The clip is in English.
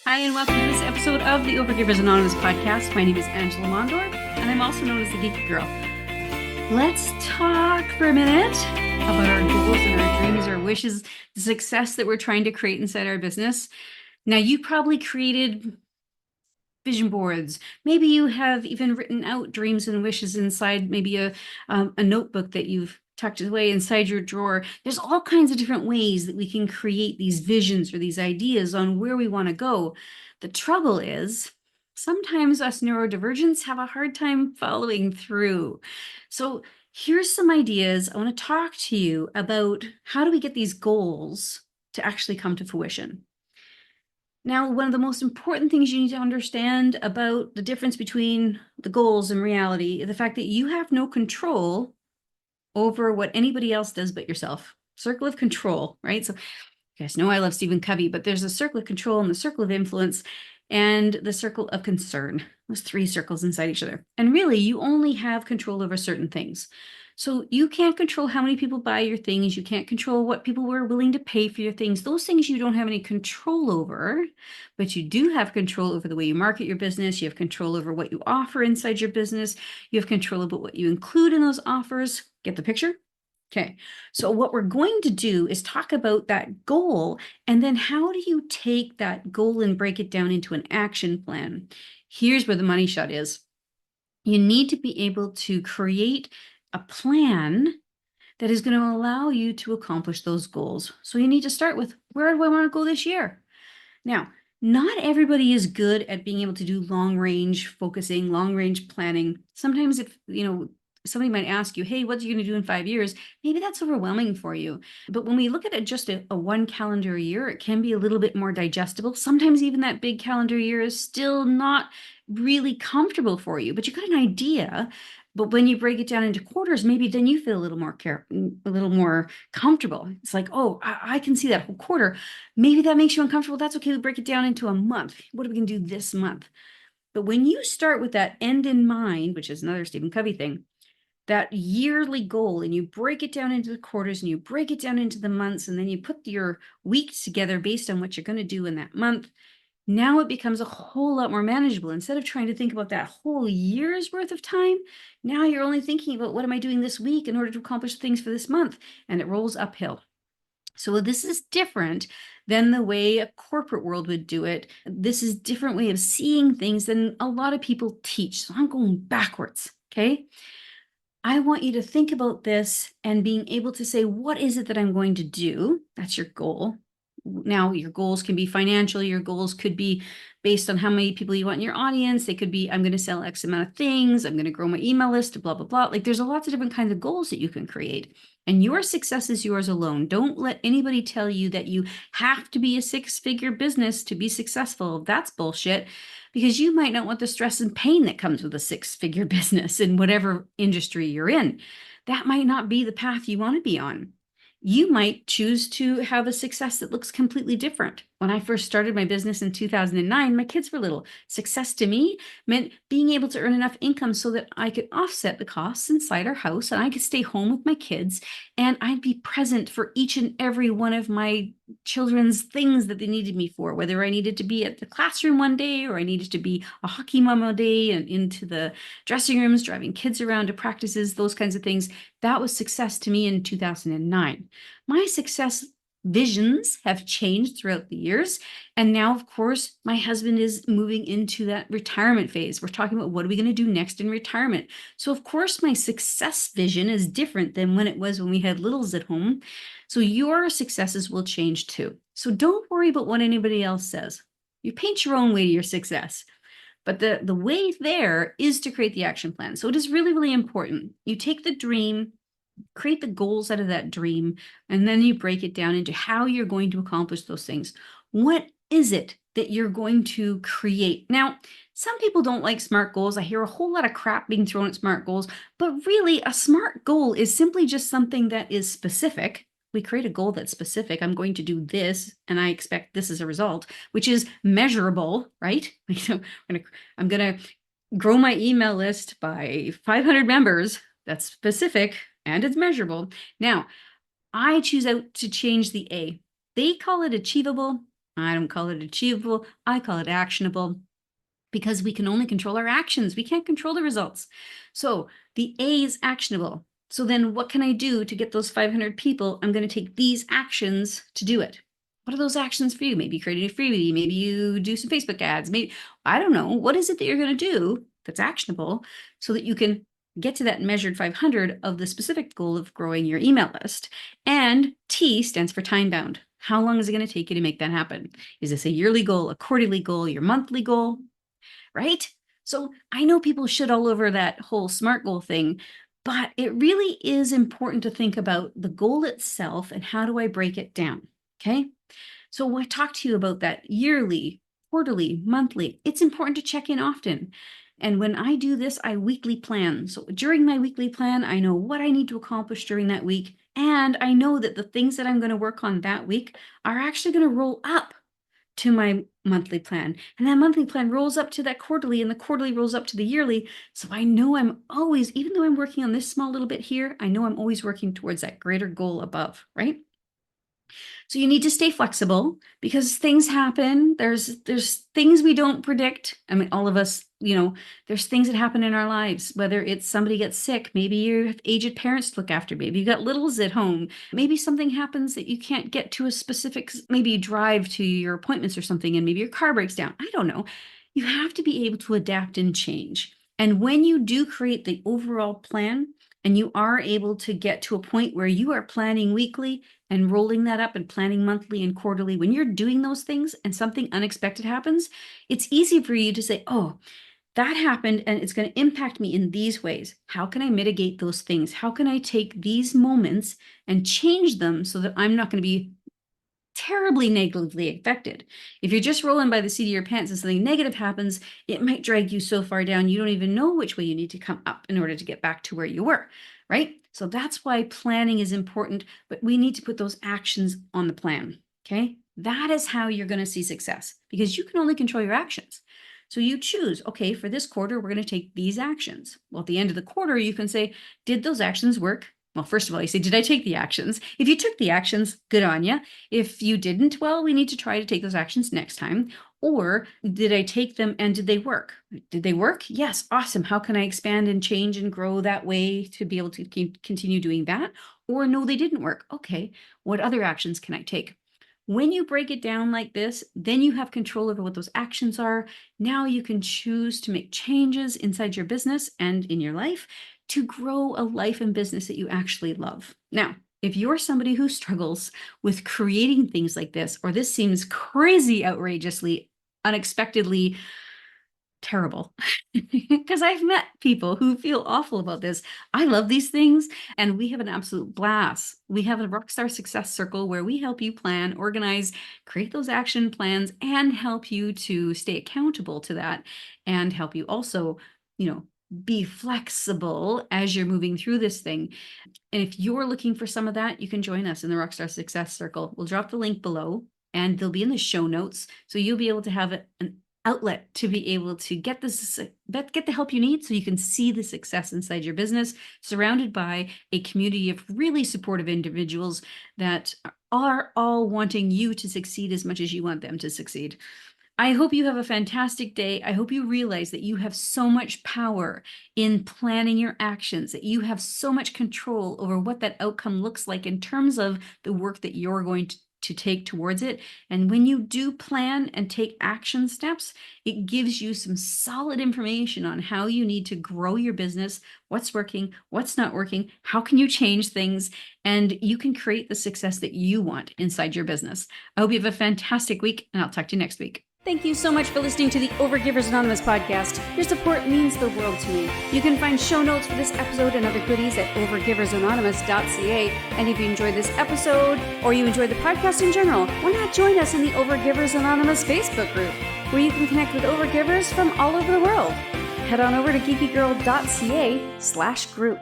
Hi, and welcome to this episode of the Overgivers Anonymous podcast. My name is Angela Mondor, and I'm also known as the Geeky Girl. Let's talk for a minute about our goals and our dreams, our wishes, the success that we're trying to create inside our business. Now, you probably created vision boards. Maybe you have even written out dreams and wishes inside maybe a notebook that you've tucked away inside your drawer. There's all kinds of different ways that we can create these visions or these ideas on where we want to go. The trouble is, sometimes us neurodivergents have a hard time following through. So here's some ideas. I want to talk to you about how do we get these goals to actually come to fruition. Now, one of the most important things you need to understand about the difference between the goals and reality is the fact that you have no control over what anybody else does but yourself. Circle of control, right? So you guys know I love Stephen Covey, but there's a circle of control and the circle of influence and the circle of concern. Those three circles inside each other. And really, you only have control over certain things. So you can't control how many people buy your things. You can't control what people were willing to pay for your things. Those things you don't have any control over, but you do have control over the way you market your business. You have control over what you offer inside your business. You have control over what you include in those offers. Get the picture? Okay, so what we're going to do is talk about that goal, and then how do you take that goal and break it down into an action plan? Here's where the money shot is. You need to be able to create a plan that is going to allow you to accomplish those goals. So you need to start with, where do I want to go this year? Now, not everybody is good at being able to do long range focusing, long range planning. Sometimes if, somebody might ask you, hey, what are you going to do in 5 years? Maybe that's overwhelming for you. But when we look at it just a one calendar year, it can be a little bit more digestible. Sometimes even that big calendar year is still not really comfortable for you, but you got an idea. But when you break it down into quarters, maybe then you feel a little more comfortable. It's like, oh, I can see that whole quarter. Maybe that makes you uncomfortable. That's okay. We break it down into a month. What are we going to do this month? But when you start with that end in mind, which is another Stephen Covey thing, that yearly goal, and you break it down into the quarters and you break it down into the months, and then you put your weeks together based on what you're going to do in that month, now it becomes a whole lot more manageable. Instead of trying to think about that whole year's worth of time, now you're only thinking about what am I doing this week in order to accomplish things for this month, and it rolls uphill. So this is different than the way a corporate world would do it. This is a different way of seeing things than a lot of people teach. So I'm going backwards, okay? I want you to think about this and being able to say, what is it that I'm going to do? That's your goal. Now, your goals can be financial. Your goals could be based on how many people you want in your audience. They could be, I'm going to sell X amount of things. I'm going to grow my email list, blah, blah, blah. Like there's lots of different kinds of goals that you can create. And your success is yours alone. Don't let anybody tell you that you have to be a six-figure business to be successful. That's bullshit, because you might not want the stress and pain that comes with a six-figure business in whatever industry you're in. That might not be the path you want to be on. You might choose to have a success that looks completely different. When I first started my business in 2009, my kids were little. Success to me meant being able to earn enough income so that I could offset the costs inside our house and I could stay home with my kids and I'd be present for each and every one of my children's things that they needed me for, whether I needed to be at the classroom one day or I needed to be a hockey mom a day and into the dressing rooms, driving kids around to practices, those kinds of things. That was success to me in 2009. My success visions have changed throughout the years. And now, of course, my husband is moving into that retirement phase. We're talking about what are we going to do next in retirement. So, of course, my success vision is different than when it was when we had littles at home. So your successes will change too. So don't worry about what anybody else says. You paint your own way to your success. But the way there is to create the action plan. So it is really, really important. You take the dream, create the goals out of that dream, and then you break it down into how you're going to accomplish those things. What is it that you're going to create? Now, some people don't like SMART goals. I hear a whole lot of crap being thrown at SMART goals, but really a SMART goal is simply just something that is specific. We create a goal that's specific. I'm going to do this, and I expect this as a result, which is measurable, right? I'm going to grow my email list by 500 members. That's specific and it's measurable. Now, I choose out to change the A. They call it achievable. I don't call it achievable. I call it actionable, because we can only control our actions. We can't control the results. So the A is actionable. So then what can I do to get those 500 people? I'm going to take these actions to do it. What are those actions for you? Maybe creating a freebie. Maybe you do some Facebook ads. Maybe, I don't know. What is it that you're going to do that's actionable so that you can get to that measured 500 of the specific goal of growing your email list? And T stands for time bound. How long is it going to take you to make that happen? Is this a yearly goal, a quarterly goal, your monthly goal? Right? So I know people shit all over that whole SMART goal thing, but it really is important to think about the goal itself and how do I break it down? Okay. So I talked to you about that yearly, quarterly, monthly. It's important to check in often. And when I do this, I weekly plan. So during my weekly plan, I know what I need to accomplish during that week. And I know that the things that I'm going to work on that week are actually going to roll up to my monthly plan. And that monthly plan rolls up to that quarterly, and the quarterly rolls up to the yearly. So I know I'm always, even though I'm working on this small little bit here, I know I'm always working towards that greater goal above, right? So you need to stay flexible because things happen. There's things we don't predict. I mean, all of us, there's things that happen in our lives, whether it's somebody gets sick, maybe you have aged parents to look after, maybe you got littles at home, maybe something happens that you can't get to a specific, maybe you drive to your appointments or something and maybe your car breaks down. I don't know. You have to be able to adapt and change. And when you do create the overall plan, and you are able to get to a point where you are planning weekly and rolling that up and planning monthly and quarterly, when you're doing those things and something unexpected happens, it's easy for you to say, oh, that happened and it's going to impact me in these ways. How can I mitigate those things? How can I take these moments and change them so that I'm not going to be terribly negatively affected? If you're just rolling by the seat of your pants and something negative happens, it might drag you so far down you don't even know which way you need to come up in order to get back to where you were, right? So that's why planning is important, but we need to put those actions on the plan, okay? That is how you're going to see success, because you can only control your actions. So you choose, okay, for this quarter, we're going to take these actions. Well, at the end of the quarter, you can say, did those actions work? Well, first of all, you say, did I take the actions? If you took the actions, good on you. If you didn't, well, we need to try to take those actions next time. Or did I take them and did they work? Did they work? Yes, awesome. How can I expand and change and grow that way to be able to continue doing that? Or no, they didn't work. Okay, what other actions can I take? When you break it down like this, then you have control over what those actions are. Now you can choose to make changes inside your business and in your life to grow a life and business that you actually love. Now, if you're somebody who struggles with creating things like this, or this seems crazy, outrageously, unexpectedly terrible, because I've met people who feel awful about this. I love these things and we have an absolute blast. We have a Rockstar Success Circle where we help you plan, organize, create those action plans, and help you to stay accountable to that, and help you also, be flexible as you're moving through this thing. And if you're looking for some of that, you can join us in the Rockstar Success Circle. We'll drop the link below and they'll be in the show notes. So you'll be able to have an outlet to be able to get the help you need so you can see the success inside your business, surrounded by a community of really supportive individuals that are all wanting you to succeed as much as you want them to succeed. I hope you have a fantastic day. I hope you realize that you have so much power in planning your actions, that you have so much control over what that outcome looks like in terms of the work that you're going to take towards it. And when you do plan and take action steps, it gives you some solid information on how you need to grow your business, what's working, what's not working, how can you change things, and you can create the success that you want inside your business. I hope you have a fantastic week, and I'll talk to you next week. Thank you so much for listening to the Overgivers Anonymous podcast. Your support means the world to me. You can find show notes for this episode and other goodies at overgiversanonymous.ca. And if you enjoyed this episode or you enjoyed the podcast in general, why not join us in the Overgivers Anonymous Facebook group, where you can connect with overgivers from all over the world. Head on over to geekygirl.ca/group.